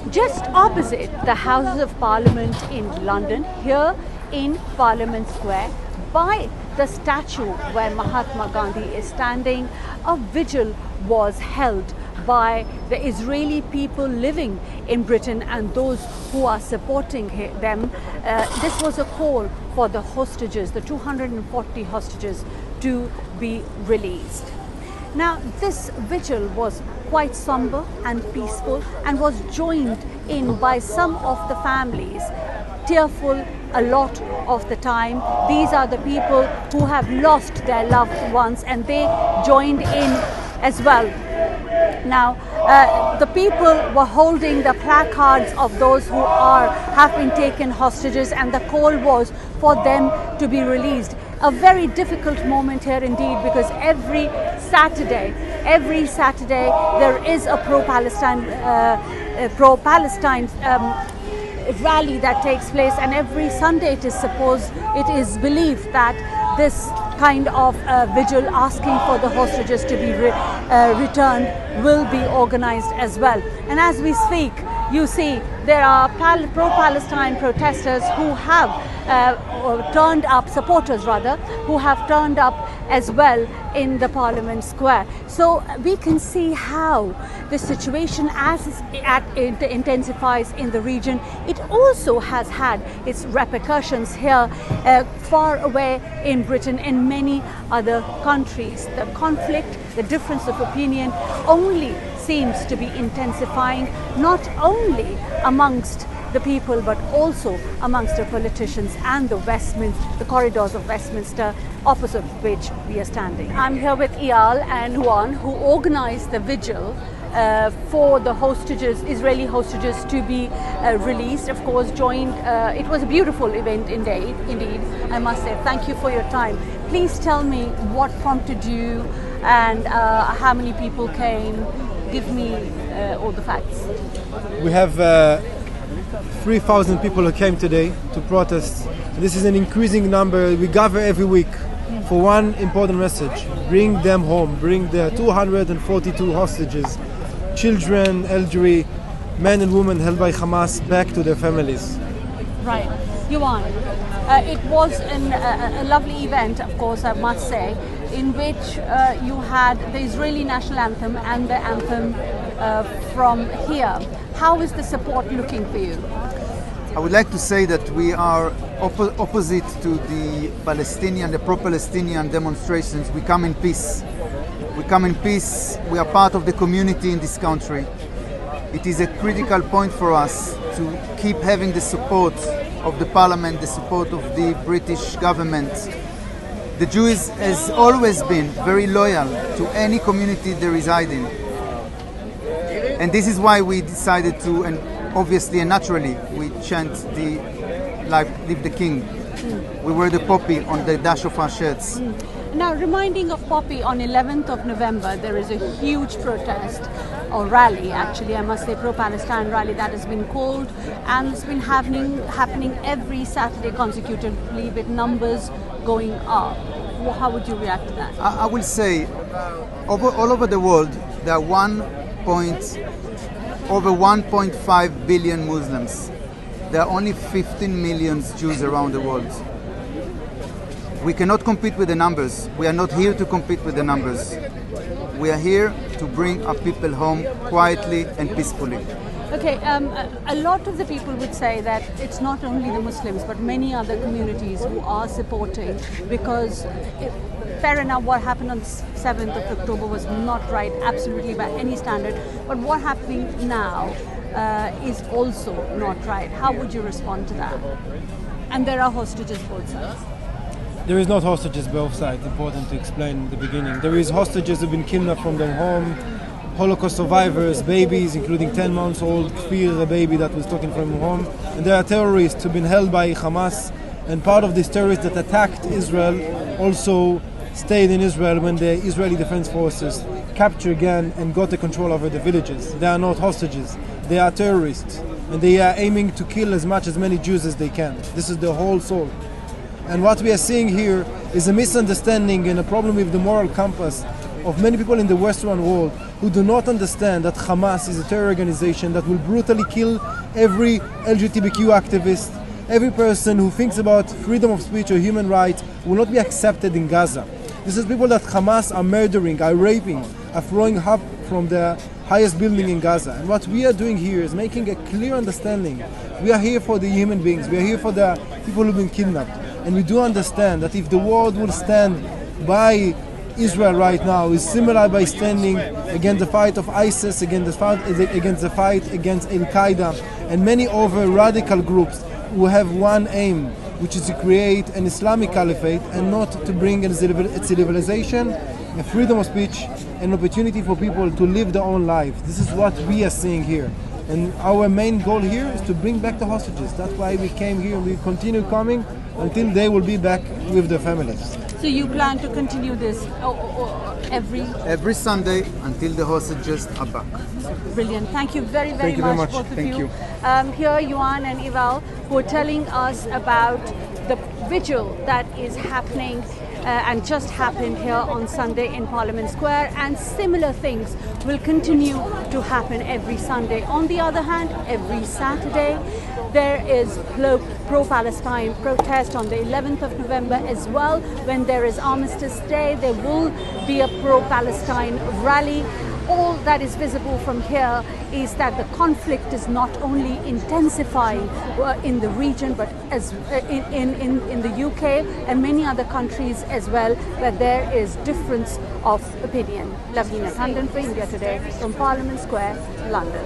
just opposite the Houses of Parliament in London, here in Parliament Square, by the statue where Mahatma Gandhi is standing, a vigil was held by the Israeli people living in Britain and those who are supporting them. This was a call for the hostages, the 240 hostages, to be released. Now, this vigil was quite somber and peaceful and was joined in by some of the families, tearful a lot of the time. These are the people who have lost their loved ones, and they joined in as well. Now, the people were holding the placards of those who have been taken hostages, and the call was for them to be released. A very difficult moment here indeed, because every Saturday there is a pro-Palestine rally that takes place, and every Sunday it is believed that this kind of vigil asking for the hostages to be returned will be organized as well. And as we speak, you see there are pro-Palestine protesters who have turned up, supporters rather, who have turned up as well in the Parliament Square. So we can see how the situation, as it intensifies in the region, it also has had its repercussions here far away in Britain and many other countries. The conflict, the difference of opinion only seems to be intensifying, not only amongst the people but also amongst the politicians and the corridors of Westminster, opposite which we are standing. I'm here with Eyal and Juan, who organized the vigil for the hostages, Israeli hostages, to be released. Of course, it was a beautiful event indeed, I must say. Thank you for your time. Please tell me what prompted you and how many people came. Give me all the facts. We have 3,000 people who came today to protest. This is an increasing number. We gather every week for one important message: bring them home, bring the 242 hostages, children, elderly, men and women held by Hamas, back to their families. Right. Yuan, it was a lovely event, of course, I must say, in which you had the Israeli national anthem and the anthem from here. How is the support looking for you? I would like to say that we are opposite to the pro-Palestinian demonstrations. We come in peace. We come in peace. We are part of the community in this country. It is a critical point for us to keep having the support of the parliament, the support of the British government. The Jews has always been very loyal to any community they reside in. And this is why we decided to, and obviously and naturally, we chant the Live the King. We wear the poppy on the dash of our shirts. Now, reminding of poppy, on 11th of November, there is a huge protest, or rally actually, I must say, pro-Palestine rally that has been called, and it's been happening every Saturday consecutively with numbers going up. How would you react to that? I will say, all over the world, there are over 1.5 billion Muslims. There are only 15 million Jews around the world. We cannot compete with the numbers. We are not here to compete with the numbers. We are here to bring our people home quietly and peacefully. Okay, a lot of the people would say that it's not only the Muslims but many other communities who are supporting, because fair enough, what happened on the 7th of October was not right, absolutely by any standard, but what happening now is also not right. How would you respond to that? And there are hostages both sides. There is not hostages both sides. Important to explain in the beginning. There is hostages who've been kidnapped from their home, Holocaust survivors, babies, including 10 months old Kfir, the baby that was taken from home. And there are terrorists who've been held by Hamas, and part of these terrorists that attacked Israel also stayed in Israel when the Israeli Defense Forces captured again and got the control over the villages. They are not hostages, they are terrorists, and they are aiming to kill as many Jews as they can. This is their whole soul. And what we are seeing here is a misunderstanding and a problem with the moral compass of many people in the Western world who do not understand that Hamas is a terror organization that will brutally kill every LGBTQ activist. Every person who thinks about freedom of speech or human rights will not be accepted in Gaza. This is people that Hamas are murdering, are raping, are throwing up from the highest building in Gaza. And what we are doing here is making a clear understanding. We are here for the human beings. We are here for the people who've been kidnapped. And we do understand that if the world will stand by Israel right now, is similar by standing against the fight of ISIS, against the fight against Al-Qaeda, and many other radical groups who have one aim, which is to create an Islamic caliphate and not to bring a civilization, a freedom of speech, an opportunity for people to live their own lives. This is what we are seeing here. And our main goal here is to bring back the hostages. That's why we came here. We continue coming until they will be back with their families. So you plan to continue this every Sunday until the hostages are back. Brilliant. Thank you very, very much, both of Thank you. Here, Yuan and Ival, who are telling us about the vigil that is happening and just happened here on Sunday in Parliament Square, and similar things will continue to happen every Sunday. On the other hand, every Saturday there is pro-Palestine protest on the 11th of November as well. When there is Armistice Day, there will be a pro-Palestine rally. All that is visible from here is that the conflict is not only intensifying in the region, but as in the UK and many other countries as well, where there is difference of opinion. Lavina Tandon for India Today from Parliament Square, London.